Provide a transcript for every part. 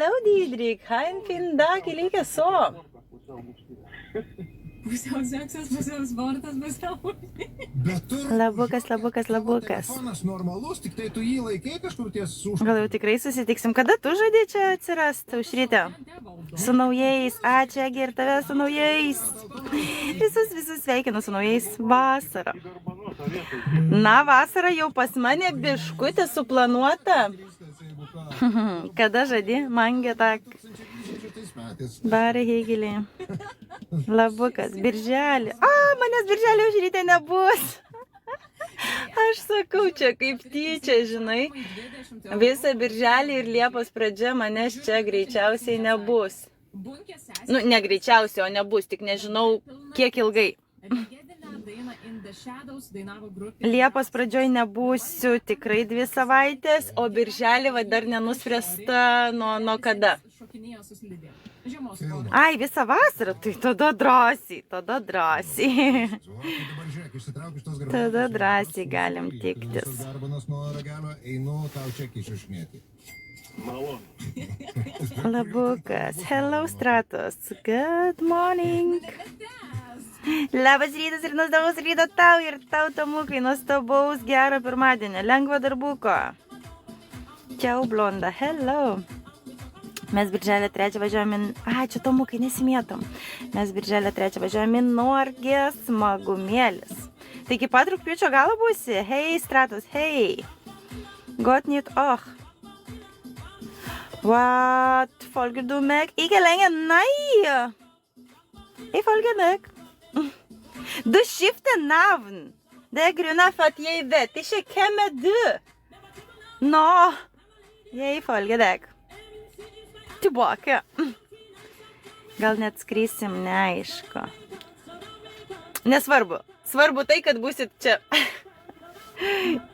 Hello, Didrik. Hein, vielen Dank, ich liege so. Pusiau seksas, pusiau sportas, pusiau... Labukas. Telefonas normalus, tik tai tu jį laikai kažkur ties už... Gal jau tikrai susitiksim. Kada tu žaidži čia atsirast, Aušrytė? Su naujais. Ačiū, Egi, ir tave su naujais. Visus sveikinu su naujais. Vasara. Na, vasara jau pas mane biškutė suplanuota. Kada žadi? Mangė tak. Barė Hegelį. Labukas. Birželį. Manęs birželį Aušrytė nebus. Aš sakau, čia kaip tyčia, žinai. Visą birželį ir Liepos pradžia manęs čia greičiausiai nebus. Nu, ne greičiausiai, o nebus, tik nežinau, kiek ilgai. Liepos pradžioj nebūsiu tikrai 2 savaitės, o birželį va dar nenuspręsta nuo kada. Ai, visą vasarą, tai tada drąsiai. Tada drąsiai galim tiktis. Labukas. Hello, Stratos. Good morning. Labas rytas ir nuostabaus ryto tau ir tau, Tomukai, nuostabaus gero pirmadienio, lengvo darbuko. Čiau, blonda, hello. Mes birželio 3 važiuojame... Ačiū, Tomukai, nesimėtom. Mes birželio 3 važiuojame Norgės smagumėlis. Tai iki pat rugpjūčio galo būsi? Hei, Stratos, hei. Gott nicht auch. What? Folger du meg? Ikke lenger, nei. Jeg folger meg. Du skifter navn. Det er grunnen for at jeg vet ikke hvem er du. Nå, jeg følger deg. Tilbake. Gal net skrisim, neaišku. Nesvarbu. Svarbu tai, kad būsit čia.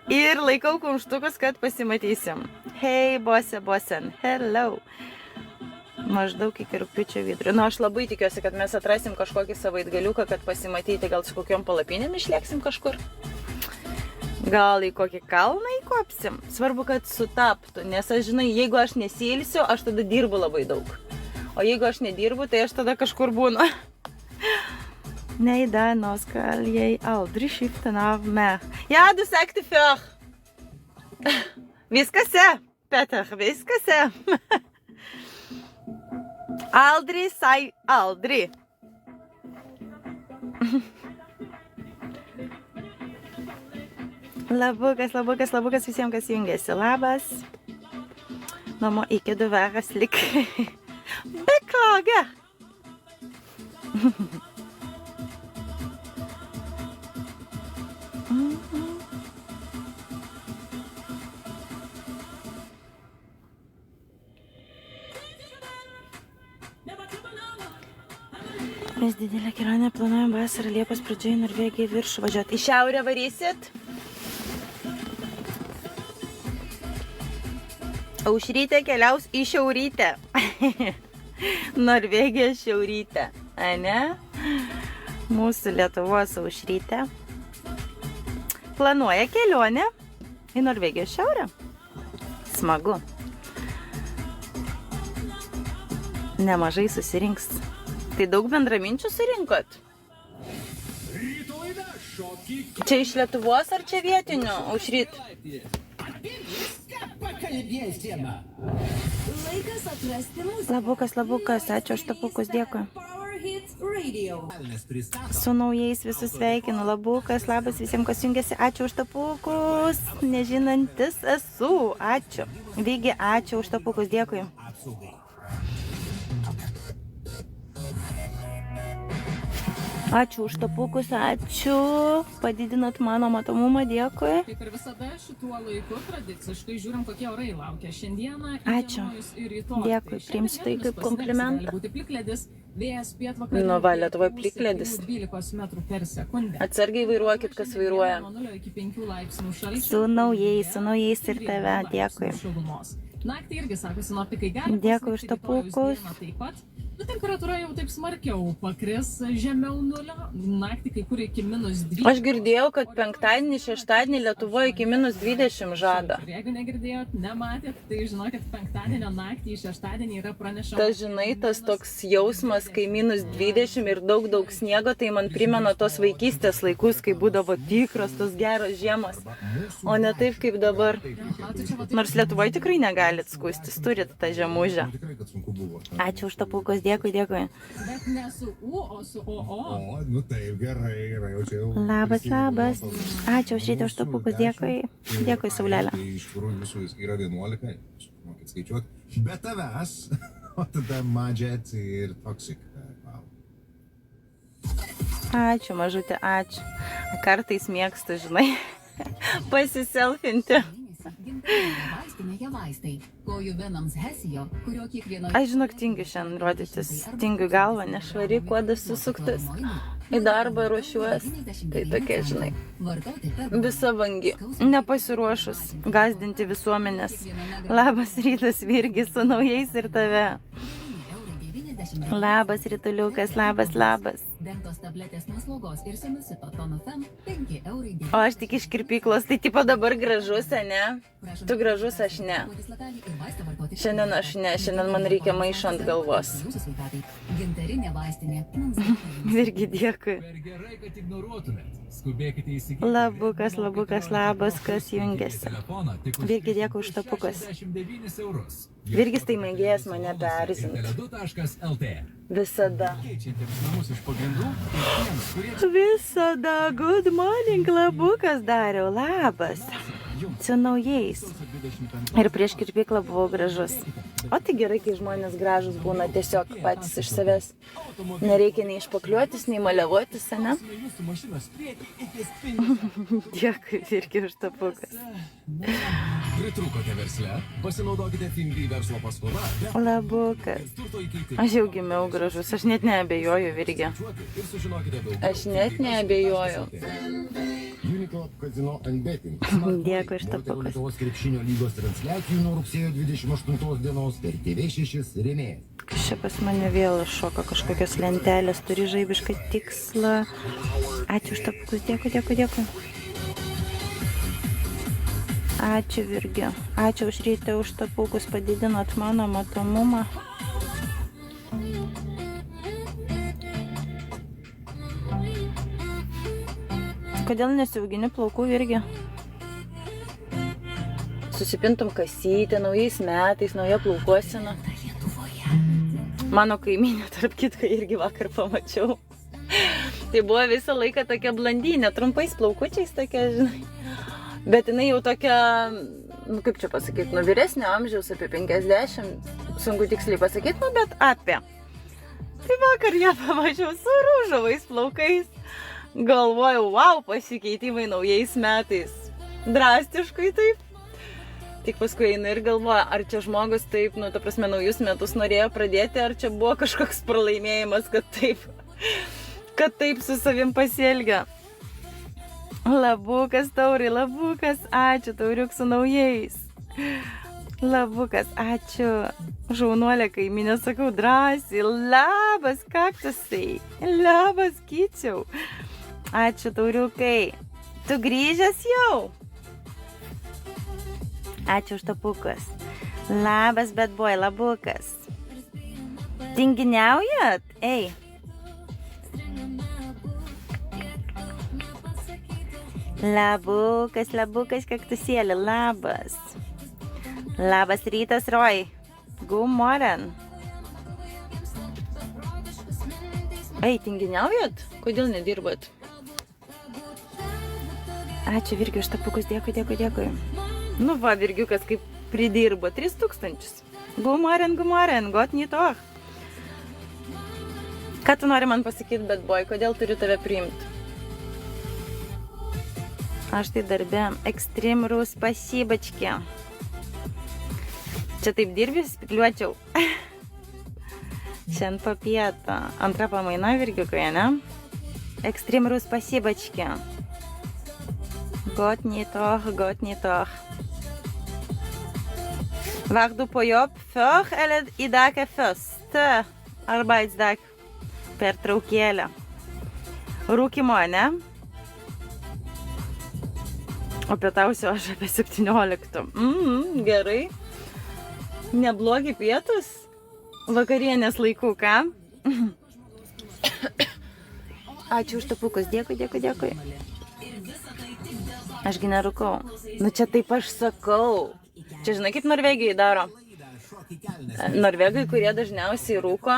Ir laikau kumštukus, kad pasimatysim. Hei, bosen. Hello. Maždaug iki rugpjūčio vidurio. Nu, aš labai tikiuosi, kad mes atrasim kažkokį savaitgaliuką, kad pasimatyti, gal su kokiom palapinėm išlėksim kažkur. Gal į kokį kalną įkopsim. Svarbu, kad sutaptų, nes aš žinai, jeigu aš nesiilsiu, aš tada dirbu labai daug. O jeigu aš nedirbu, tai aš tada kažkur būnu. Nej, där nå skal jeg aldri skifte av meg. Ja, du sagte før. Vi skal se, Petter, vi skal se. Aldri, sei aldri. Labukas visiems, kas jungiasi. Labas. Namo ikke du være slik. Beklager. Mes didelę kelionę planuojam vasarą Liepos pradžioje Norvegiją viršų važiuoti. Į šiaurę varysit? Aušrytė keliaus į šiaurytę. Norvegija šiaurytė. Ane? Mūsų Lietuvos Aušrytė planuoja kelionę į Norvegijos šiaurę. Smagu. Nemažai susirinks. Tai daug bendraminčių surinkot? Čia iš Lietuvos ar čia vietinių, Aušryt? Labukas, ačiū už tapukus, dėkui. Su naujais visus sveikinu, Labukas, labas visiems, kas jungiasi, ačiū už tapukus, nežinantis esu, ačiū. Vygi, ačiū už tapukus, dėkui. Ačiū už tapukus, ačiū. Padidinot mano matomumą, dėkui. Kaip ir visada šituo laiku tradiciškai žiūrim, kokie orai laukia šiandieną. Ačiū. Dėkui, priimsiu tai kaip komplimentą. Nu, va, Lietuvoje plikledis. Atsargiai vairuokit, kas vairuoja. Su naujais ir tave, dėkui. Naktį irgi, sako sinoptikai, gali dėkui už tapukus. Nu, temperatūra jau taip smarkiau pakris žemiau nulio, naktį kai kur iki -12. Aš girdėjau, kad penktadienį, šeštadienį Lietuvoje iki -20 žada. Ir jeigu negirdėjot, nematėt, tai žinokit, penktadienio naktį į šeštadienį yra pranešama. Ta, žinai, tas toks jausmas, kai -20 ir daug sniego, tai man primena tos vaikystės laikus, kai būdavo tikros tos geros žiemos, o ne taip kaip dabar. Aha, tai čia va taip. Nors Lietuvoje tikrai negalit skustis, turit tą žemužę. Tikrai, kad sunku buvo. Ačiū už tapukus, dėkui. Bet ne su U, o su OO. O, nu taip, gerai, jau čia jau. Labas. Ačiū už šitą už tapukus, dėkui. Dėkui, Saulelė. Tai iš tikrųjų visų yra 11, mokėt skaičiuot. Be tavęs, o tada Madžet ir Toxic. Ačiū, mažutė, ačiū. Kartais mėgstu, žinai, pasiselfinti. Vaistinėje vaistai. Kojų venoms Hesijo, kurio kiekvieno... Aš žinok, tingiu šiandien rodytis. Tingiu galvą, nešvari, kuodas susuktas. Į darbą ruošiuosi. Tai tokia, žinai, visa vangi. Nepasiruošus gazdinti visuomenės. Labas rytas, Virgis, su naujais ir tave. Labas, Rituliukas, labas. Dentos tabletės nuo slogos ir sinusito tonofem 5 eurai. O aš tik iš kirpyklos, tai tipo dabar gražus, ne? Tu gražus, aš ne. Šiandien aš ne, šiandien man reikia maišo ant galvos. Gintarinė vaistinė. Irgi dėkui. Per gerai, kad ignoruotumėt. Skubėkite įsigyti. Labukas, labas, kas jungiasi. Telefoną tik už Virgi, dėkui už tapukas. 69 eurus. Virgis tai mėgėjas mane perzinti. Tele2.lt. Visada. Keičiantiems namus iš pagrindų ir tiems, kurie Visada. Good morning, labukas dariau. Labas. Su naujais. Ir prieš kirpyklą buvau gražus. O tai gerai, kai žmonės gražus būna tiesiog patys iš savęs. Nereikia nei išpakliuotis, nei maliavotis, ne? jūsų mašinos priekį iki spindžių. Dėkui, Virgi, už tapukas. Pritrukote versle? Pasinaudokite Finbi verslo paskolą. Labukas. Turto įkeitimo. Aš jau gimiau gražus, aš net neabejoju, Virgi. Ir sužinokite daugiau. Aš net neabejoju. Uniclub Casino and Betting. Dėkui už tapukas. Lietuvos krepšinio lygos transliacijų nuo rugsėjo 28 dienos per TV6 rėmėjas. Čia pas mane vėl šoka kažkokios lentelės, turi žaibišką tikslą. Ačiū už tapukus, dėkui. Ačiū, Virgi. Ačiū už rytą už tapukus, padidinot mano matomumą. Kodėl nesiaugini plaukų, Virgi? Susipintum kasytę, naujais metais, nauja plaukuosena. Mano kaimynė, tarp kitko, irgi vakar pamačiau. Tai buvo visą laiką tokia blandynė, trumpais plaukučiais tokia, žinai. Bet jinai jau tokia, nu kaip čia pasakyti, nu vyresnio amžiaus, apie 50, sunku tiksliai pasakyti, nu bet apie. Tai vakar ją pamačiau su rūžavais plaukais. Galvojau, wow, pasikeitimai naujais metais. Drastiškai taip. Tik paskui eina ir galvoja, ar čia žmogus taip, nu, ta prasme, naujus metus norėjo pradėti, ar čia buvo kažkoks pralaimėjimas, kad taip su savim pasielgia. Labukas, Taurai, labukas, ačiū, Tauriuk su naujais. Labukas, ačiū. Žaunuolė kaiminė, sakau drąsiai. Labas, kaktusai. Labas, Kyčiau. Ačiū, Tauriukai. Tu grįžęs jau? Ačiū už tapukas. Labas, bad boy, labukas. Tinginiaujat? Ei. Labukas, kaktusėlė, labas. Labas rytas, Roy. Good morning. Ei, tinginiaujat? Kodėl nedirbat? Ačiū, Virgi, už tapukus, dėkui. Nu va, Virgiukas kaip pridirbo 3000. Good morning, got nytoch. Ką tu nori man pasakyti, bad boy, kodėl turiu tave priimti? Aš tai darbe. Ekstremrų spasibačkė. Čia taip dirbi, spikliuočiau. Šiandien papietą. Antra pamaina, Virgiukai, ne? Ekstremrų spasibačkė. Got nytoch. Vardu pojop för eller idag är först? Arbeitsdag. Pertraukėlė. Rūkimo, ne? O pietausiu aš apie 17. Gerai. Neblogi pietus. Vakarienės laikų, ką? Ačiū už tapukus. Dėkui. Ašgi nerūkau. Nu čia taip aš sakau. Čia žinai, kaip Norvegijai daro. Norvegai, kurie dažniausiai rūko,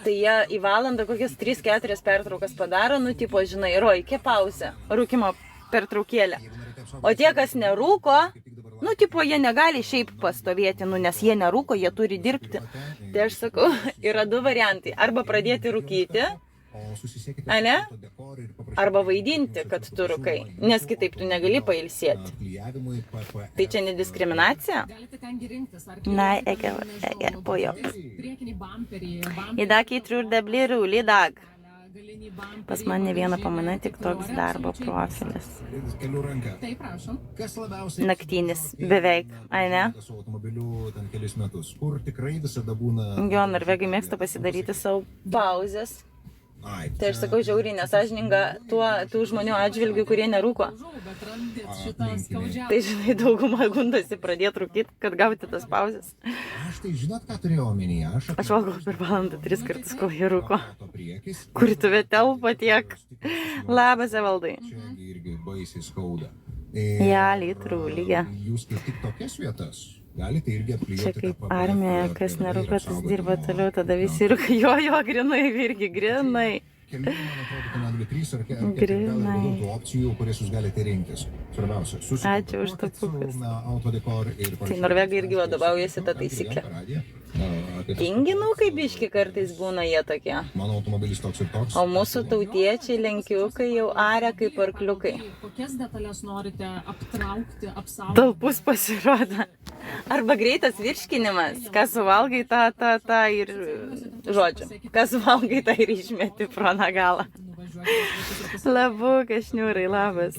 tai jie į valandą kokias 3-4 pertraukas padaro, nu tipo, žinai, roikė pauzę, rūkimo pertraukėlę. O tie, kas nerūko, nu tipo, jie negali šiaip pastovėti, nu nes jie nerūko, jie turi dirbti. Tai aš sakau, yra 2 variantai. Arba pradėti rūkyti, ane? Arba vaidinti, kad tu rūkai, nes kitaip tu negali pailsėti. Tai čia nediskriminacija? Nej, ikke på jobb. I dag jeg tror det blir rolig dag. Pas mane vieną pamana tik toks darbo profilis. Naktinis, beveik, ane? Jo, norvegai mėgsta pasidaryti savo pauzes. Tai aš sakau, žiauriai nesąžininga tų žmonių atžvilgių, kurie nerūko. Tai žinai, dauguma gundosi pradėti rūkyti, kad gauti tas pauzes. Aš tai žinot, ką turėjau omenyje? Aš valgau per valandą 3 kartus, kol jie rūko. Kur tu telpa tiek? Labas, Evaldai. Čia irgi baisiai skauda. Ja, litrų lygia. Jūs kaip tik tokias vietas galite irgi apklijuoti. Čia kaip armija, kas nerūko, tas dirba toliau, tada visi rūko. Jo, grinai, irgi grinai. Keli, man atrodo, kad netgi 3 ar 4 tų opcijų, kurias jūs galite rinktis. Svarbiausia, Ačiū už tapukus. autodekor ir Tai Norvegai irgi vadovaujasi tą taisyklę. Tinginukai biški kartais būna jie tokie. Mano automobilis toks ir toks. O mūsų tautiečiai lenkiukai jau aria kaip arkliukai. Kokias detalės norite aptraukti, apsaugoti? Talpus pasirodo. Arba greitas virškinimas. Ką suvalgai tą ir, žodžiu, ką suvalgai tą ir išmeti pro nagalą. Labu, kašniūrai, labas.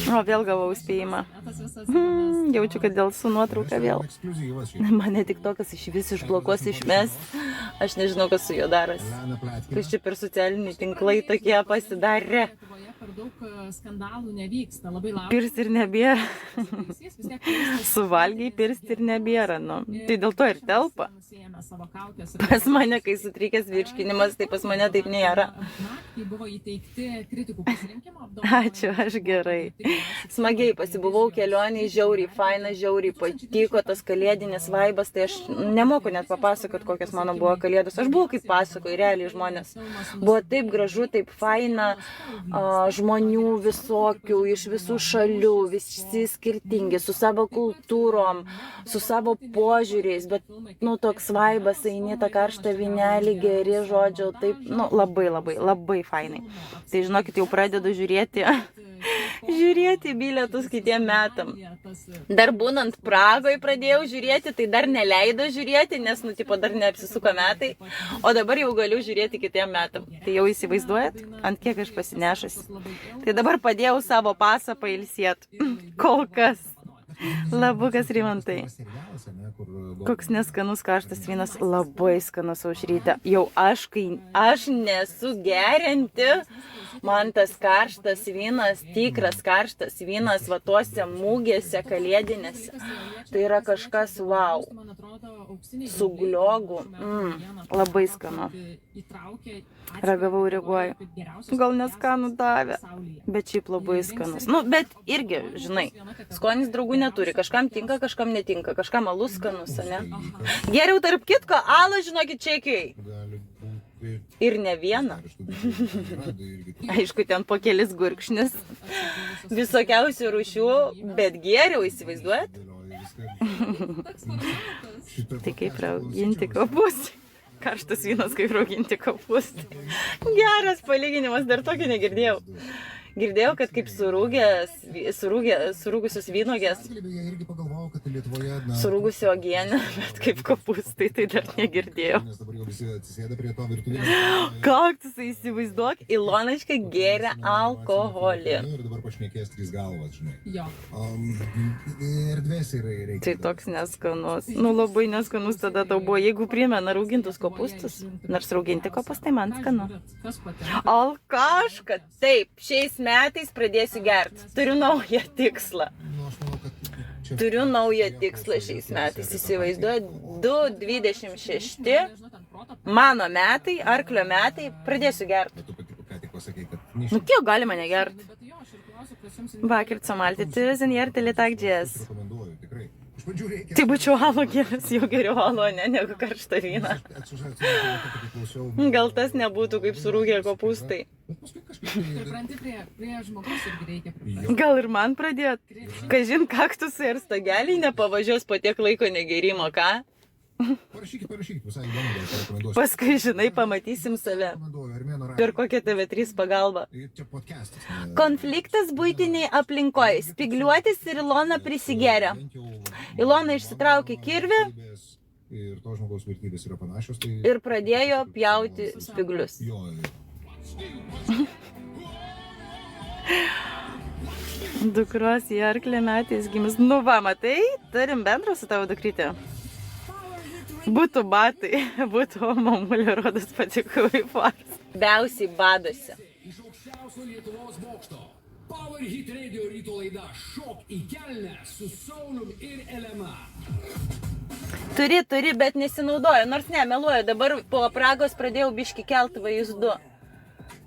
O vėl gavau spėjimą. Jaučiu, kad dėl su nuotrauka vėl. Mane tik tokas iš vis išblokuos išmes. Aš nežinau, kas su juo darosi. Kas čia per socialiniai tinklai tokie pasidarė. Per daug skandalų nevyksta, labai laukia. Pirsti ir nebėra. Suvalgiai pirsti ir nebėra. Nu. Tai dėl to ir telpa. Pas mane, kai sutrikęs virškinimas, tai pas mane taip nėra. Ačiū, aš gerai. Smagiai pasibuvau kelioniai, žiauriai faina, žiauriai patiko tas kalėdinis vaibas, tai aš nemoku net papasakot, kokios mano buvo kalėdos. Aš buvau kaip pasakoju, realiai žmonės. Buvo taip gražu, taip faina, žmonių visokių, iš visų šalių, visi skirtingi, su savo kultūrom, su savo požiūriais, bet, nu, toks vaibas, eini tą karštą vynelį, geri, žodžiu, taip, nu, labai fainai. Tai žinokit, jau pradedu žiūrėti bilietus kitiem metam. Dar būnant Pragoje pradėjau žiūrėti, tai dar neleido žiūrėti, nes, nu, tipo, dar neapsisuko metai, o dabar jau galiu žiūrėti kitiem metam. Tai jau įsivaizduojat, ant kiek aš pasinešęs. Tai dabar padėjau savo pasą pailsėti. Kol kas. Labukas, Rimantai. Koks neskanus karštas vynas, labai skanus Aušrytė. Jau aš nesu gerianti, man tas karštas vynas, tikras karštas vynas, va tuose mūgėse kalėdinėse. Tai yra kažkas wow. Su gliogu. Labai skanu. Ragavau Rygoje. Gal neskanų davė, bet šiaip labai skanus. Nu, bet irgi, žinai, skonis draugų neturi. Kažkam tinka, kažkam netinka. Kažkam alus skanus, ne? Geriau tarp kitko, alą, žinokit, čekiai. Ir ne vieną. Aišku, ten po kelis gurkšnis. Visokiausių rūšių, bet geriau, įsivaizduojat? Tai kaip rauginti kopūstai. Karštas vynas, kaip rauginti kopūstai. Geras palyginimas, dar tokio negirdėjau. Girdėjau, kad kaip surūgusius vynogės. Irgi pagalvojau, kad Lietuvoje, na... Surūgusi uogienė, bet kaip kopūstai, tai dar negirdėjau. Nes dabar jau visi atsisėda prie to virtuvinio. Kaktusai, įsivaizduok, Ilonačka geria alkoholį. Ir dabar pašnekės 3 galvas, žinai. Jo. Erdvės reikia. Tai toks neskanus. Nu, labai neskanus tada tau buvo. Jeigu primena raugintus kopūstus, nors rauginti kopūstai man skanu. Kas patinka? Alkaška, taip, šiais metais pradėsiu gerti. Turiu naują tikslą. Nu, aš manau, kad čia... Turiu naują tikslą šiais metais. Įsivaizduoju, 2,26. Mano metai, arklio metai, pradėsiu gerti. Bet tu pati ką tik pasakei, kad... Nu, kiek galima negerti? Bet jo, aš ir klausiu, kas jums... Vakar samalti, tu zinjerti litak džies. Rekomenduoju, tikrai. Iš pradžių reikia... Tai būčiau alo geras, jau geriau alo, ne, negu karštą vyną. Gal tas nebūtų kaip surūgę kopūstai. Bet paskui kažkaip... Pripranti prie žmogaus irgi reikia priprasti. Gal ir man pradėt? Kažin kaktusai ir stageliai nepavažiuos po tiek laiko negerimo, ką? Parašykit, visai įdomu, gal rekomenduosiu. Paskui, žinai, pamatysim save. Rekomenduoju, Armėno Per radiją. kokią TV3 pagalbą. Tai čia podcastas. Konfliktas buitiniai aplinkoje. Spigliuotis ir Ilona prisigeria. Ilona išsitraukė kirvį Ir to žmogaus vertybės yra panašios, tai... ir pradėjo pjauti spiglius. Jo, Dukros į arklį metais gimus. Nu va, matai, turim bendrą su tavo dukrytė. Būtų batai, būtų mamulio rodas patikau į fars. Biausiai badosi. Iš aukščiausio Lietuvos bokšto. Power Hit Radio ryto laida Šok į kelnes su Saulium ir Elena. Turi, bet nesinaudoju. Nors ne, meluoju, dabar po Pragos pradėjau biški kelti vaizdu.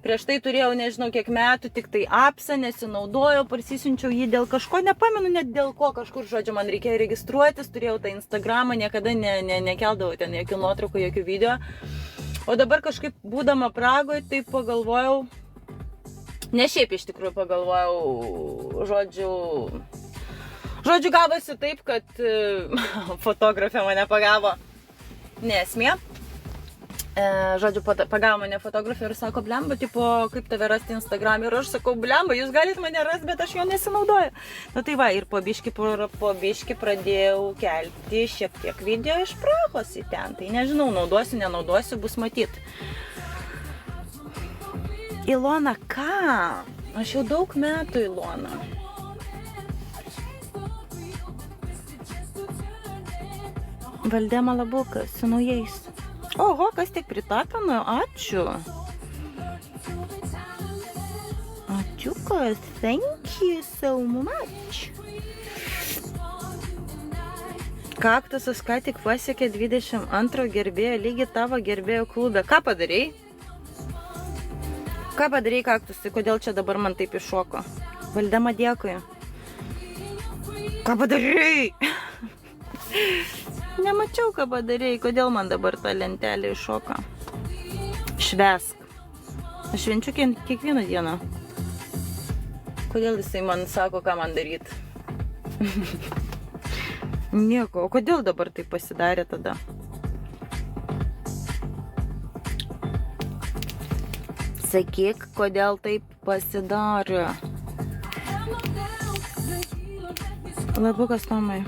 Prieš tai turėjau nežinau kiek metų, tik tai apsą, nesinaudojau, parsisiunčiau jį dėl kažko, nepamenu net dėl ko kažkur, žodžiu, man reikėjo registruotis, turėjau tą Instagramą, niekada nekeldavau ten jokių nuotraukų, jokių video. O dabar kažkaip būdama Pragoje, tai pagalvojau, ne šiaip iš tikrųjų pagalvojau, žodžiu gavosi taip, kad fotografė mane pagavo, nesmė. Žodžiu, pagavo mane fotografė ir sako, blemba, tipo, kaip tave rasti Instagram. Ir aš sakau, blemba, jūs galite mane rasti, bet aš jo nesinaudoju. Nu tai va, ir po biški pradėjau kelti šiek tiek video iš Prahos į ten. Tai nežinau, naudosiu, nenaudosiu, bus matyt. Ilona, ką? Aš jau daug metų Ilona. Valdema Labukas su naujais. Oho, kas tik pritapino, ačiū. Ačiūkas, thank you so much. Kaktusas ką tik pasiekė 22 gerbėjo lygį tavo gerbėjo klube. Ką padarei? Ką padarei, kaktusai? Kodėl čia dabar man taip iššoko? Valdema, dėkui. Ką padarei? Nemačiau, ką padarėjai, kodėl man dabar ta lentelė iššoka. Švęsk. Aš švenčiu kiekvieną dieną. Kodėl jisai man sako, ką man daryti? Nieko, o kodėl dabar tai pasidarė tada? Sakyk, kodėl taip pasidarė. Labukas, Tomai.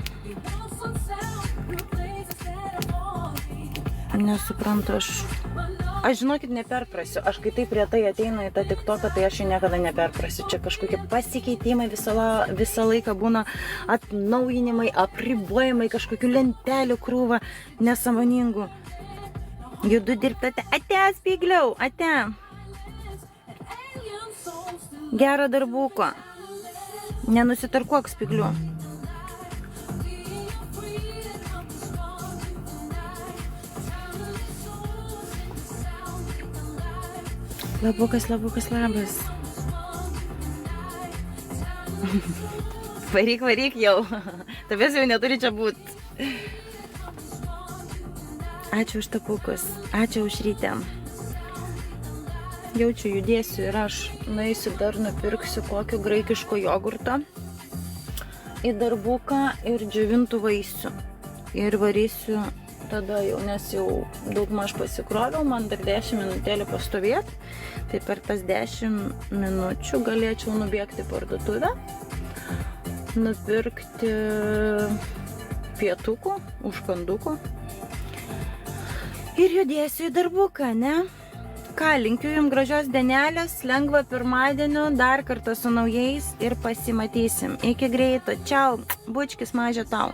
Nesuprantu, aš žinokit neperprasiu, aš kai taip retai ateinu į tą TikToką, tai aš jį niekada neperprasiu. Čia kažkokie pasikeitimai visą laiką būna, atnaujinimai, apribojimai, kažkokių lentelių krūva, nesąmoningų. Judu dirbti, ate, spigliau, ate. Gerą darbuko. Nenusitarkuok spigliu. Labukas, labas. Varyk jau. Tavęs jau neturi čia būt. Ačiū už tapukus. Ačiū už rytę. Jaučiu, judėsiu ir aš nueisiu dar nupirksiu kokį graikiško jogurtą į darbuką ir džiovintų vaisių. Ir varysiu tada jau, nes jau daugmaž pasikroviau, man dar 10 minutėlį pastovėti. Tai per tas 10 minučių galėčiau nubėgti parduotuvę, nupirkti pietukų, užkandukų. Ir judėsiu į darbuką, ne? Ką, linkiu jums gražios dienelės, lengvo pirmadienio, dar kartą su naujais ir pasimatysim. Iki greito. Čiau, bučkis mažia tau.